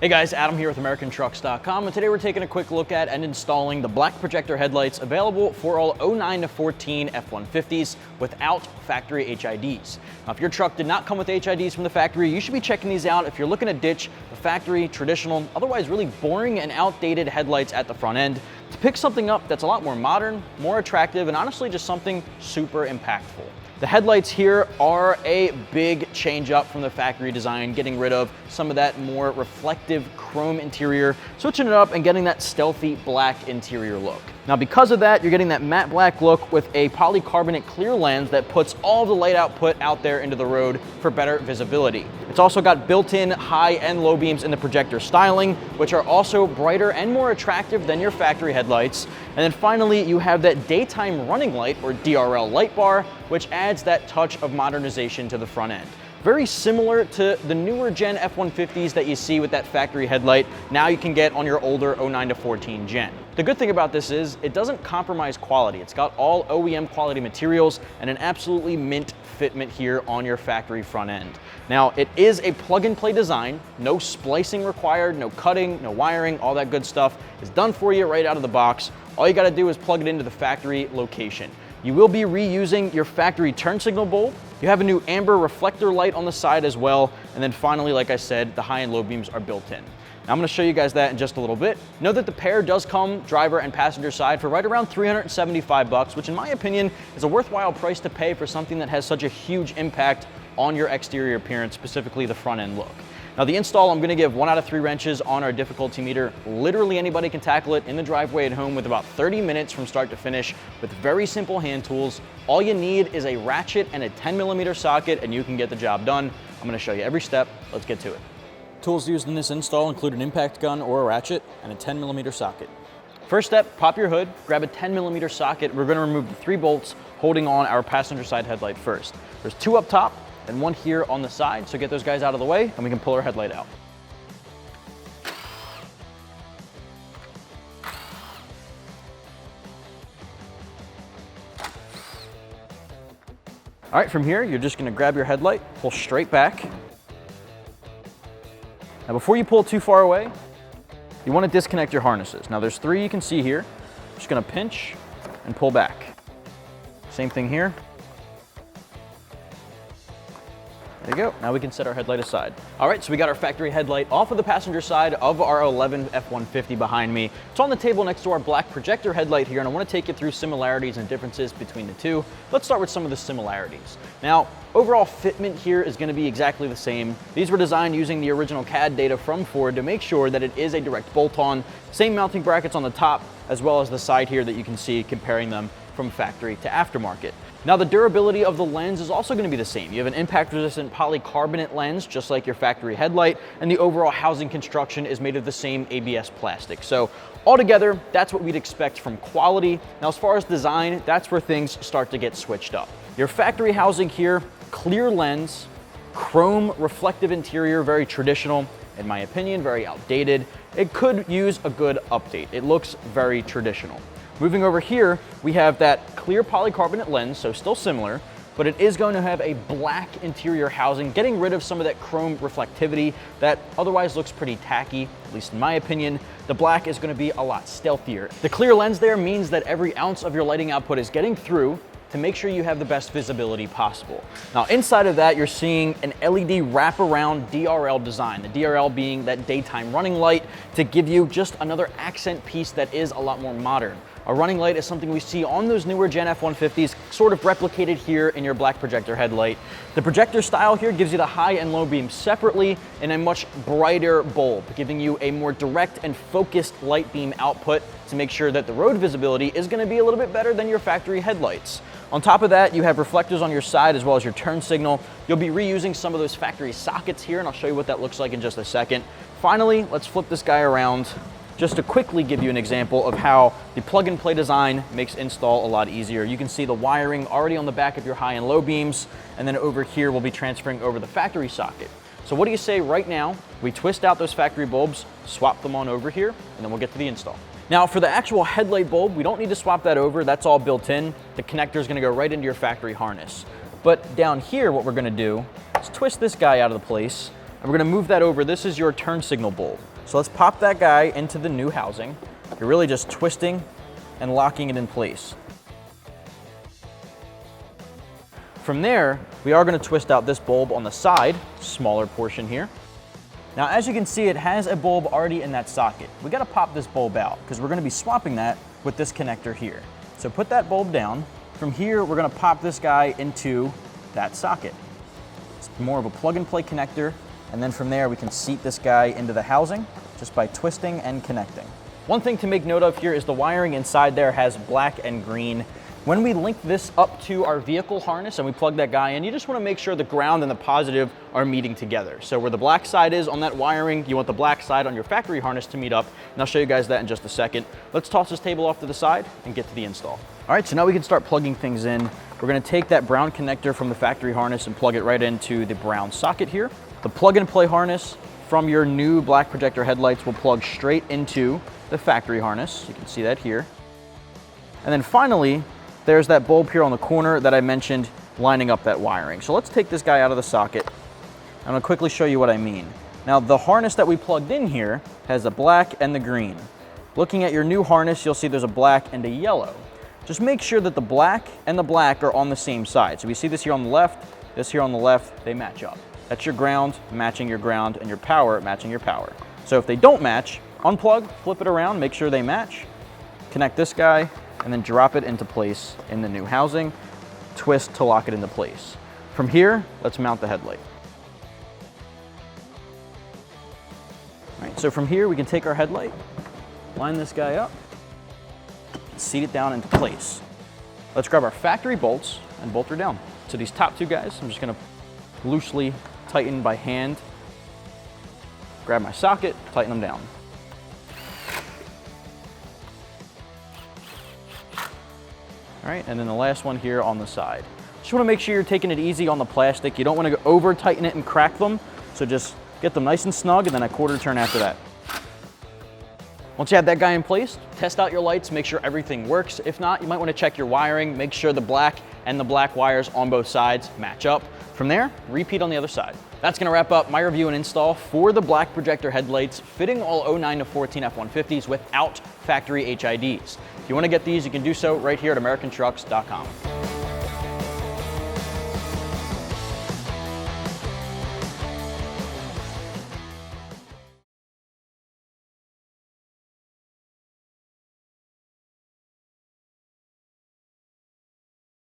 Hey guys, Adam here with AmericanTrucks.com, and today we're taking a quick look at and installing the Black Projector headlights available for all 09 to 14 F150s without factory HIDs. Now, if your truck did not come with HIDs from the factory, you should be checking these out if you're looking to ditch the factory, traditional, otherwise really boring and outdated headlights at the front end to pick something up that's a lot more modern, more attractive, and honestly just something super impactful. The headlights here are a big change up from the factory design, getting rid of some of that more reflective chrome interior, switching it up and getting that stealthy black interior look. Now because of that, you're getting that matte black look with a polycarbonate clear lens that puts all the light output out there into the road for better visibility. It's also got built-in high and low beams in the projector styling, which are also brighter and more attractive than your factory headlights. And then finally, you have that daytime running light or DRL light bar, which adds that touch of modernization to the front end. Very similar to the newer gen F150s that you see with that factory headlight, now you can get on your older 09 to 14 gen. The good thing about this is it doesn't compromise quality. It's got all OEM quality materials and an absolutely mint fitment here on your factory front end. Now, it is a plug-and-play design, no splicing required, no cutting, no wiring, all that good stuff is done for you right out of the box. All you gotta do is plug it into the factory location. You will be reusing your factory turn signal bulb. You have a new amber reflector light on the side as well. And then finally, like I said, the high and low beams are built in. Now I'm gonna show you guys that in just a little bit. Know that the pair does come driver and passenger side for right around 375 bucks, which in my opinion is a worthwhile price to pay for something that has such a huge impact on your exterior appearance, specifically the front end look. Now the install, I'm gonna give 1 out of 3 wrenches on our difficulty meter. Literally anybody can tackle it in the driveway at home with about 30 minutes from start to finish with very simple hand tools. All you need is a ratchet and a 10mm socket and you can get the job done. I'm gonna show you every step. Let's get to it. Tools used in this install include an impact gun or a ratchet and a 10mm socket. First step, pop your hood, grab a 10mm socket. We're gonna remove the 3 bolts holding on our passenger side headlight first. There's 2 up top and 1 here on the side, so get those guys out of the way and we can pull our headlight out. All right, from here, you're just gonna grab your headlight, pull straight back. Now before you pull too far away, you wanna disconnect your harnesses. Now there's 3 you can see here. Just gonna pinch and pull back. Same thing here. There you go. Now we can set our headlight aside. All right, so we got our factory headlight off of the passenger side of our 11 F150 behind me. It's on the table next to our Black Projector headlight here, and I want to take you through similarities and differences between the two. Let's start with some of the similarities. Now, overall fitment here is going to be exactly the same. These were designed using the original CAD data from Ford to make sure that it is a direct bolt-on. Same mounting brackets on the top, as well as the side here that you can see comparing them from factory to aftermarket. Now the durability of the lens is also going to be the same. You have an impact resistant polycarbonate lens, just like your factory headlight, and the overall housing construction is made of the same ABS plastic. So altogether, that's what we'd expect from quality. Now as far as design, that's where things start to get switched up. Your factory housing here, clear lens, chrome reflective interior, very traditional, in my opinion, very outdated. It could use a good update. It looks very traditional. Moving over here, we have that clear polycarbonate lens, so still similar, but it is going to have a black interior housing, getting rid of some of that chrome reflectivity that otherwise looks pretty tacky, at least in my opinion. The black is going to be a lot stealthier. The clear lens there means that every ounce of your lighting output is getting through to make sure you have the best visibility possible. Now inside of that, you're seeing an LED wraparound DRL design, the DRL being that daytime running light to give you just another accent piece that is a lot more modern. A running light is something we see on those newer Gen F150s, sort of replicated here in your Black Projector headlight. The projector style here gives you the high and low beams separately in a much brighter bulb, giving you a more direct and focused light beam output to make sure that the road visibility is going to be a little bit better than your factory headlights. On top of that, you have reflectors on your side as well as your turn signal. You'll be reusing some of those factory sockets here, and I'll show you what that looks like in just a second. Finally, let's flip this guy around just to quickly give you an example of how the plug-and-play design makes install a lot easier. You can see the wiring already on the back of your high and low beams, and then over here we'll be transferring over the factory socket. So what do you say right now, we twist out those factory bulbs, swap them on over here, and then we'll get to the install. Now for the actual headlight bulb, we don't need to swap that over, that's all built in. The connector is gonna go right into your factory harness. But down here, what we're gonna do is twist this guy out of the place, And we're gonna move that over. This is your turn signal bulb. So let's pop that guy into the new housing. You're really just twisting and locking it in place. From there, we are gonna twist out this bulb on the side, smaller portion here. Now, as you can see, it has a bulb already in that socket. We gotta pop this bulb out because we're gonna be swapping that with this connector here. So put that bulb down. From here, we're gonna pop this guy into that socket. It's more of a plug and play connector. And then from there, we can seat this guy into the housing just by twisting and connecting. One thing to make note of here is the wiring inside there has black and green. When we link this up to our vehicle harness and we plug that guy in, you just want to make sure the ground and the positive are meeting together. So where the black side is on that wiring, you want the black side on your factory harness to meet up, and I'll show you guys that in just a second. Let's toss this table off to the side and get to the install. All right, so now we can start plugging things in. We're going to take that brown connector from the factory harness and plug it right into the brown socket here. The plug and play harness from your new Black Projector headlights will plug straight into the factory harness. You can see that here. And then finally, there's that bulb here on the corner that I mentioned lining up that wiring. So let's take this guy out of the socket. I'm gonna quickly show you what I mean. Now, the harness that we plugged in here has the black and the green. Looking at your new harness, you'll see there's a black and a yellow. Just make sure that the black and the black are on the same side. So we see this here on the left, this here on the left, they match up. That's your ground matching your ground and your power matching your power. So if they don't match, unplug, flip it around, make sure they match, connect this guy, and then drop it into place in the new housing, twist to lock it into place. From here, let's mount the headlight. All right, so from here we can take our headlight, line this guy up, seat it down into place. Let's grab our factory bolts and bolt her down. So these top two guys, I'm just gonna loosely tighten by hand. Grab my socket, tighten them down. All right, and then the last one here on the side. Just wanna make sure you're taking it easy on the plastic. You don't wanna go over tighten it and crack them. So just get them nice and snug and then a quarter turn after that. Once you have that guy in place, test out your lights, make sure everything works. If not, you might wanna check your wiring, make sure the black and the black wires on both sides match up. From there, repeat on the other side. That's gonna wrap up my review and install for the Black Projector headlights, fitting all 09 to 14 F-150s without factory HIDs. If you wanna get these, you can do so right here at AmericanTrucks.com.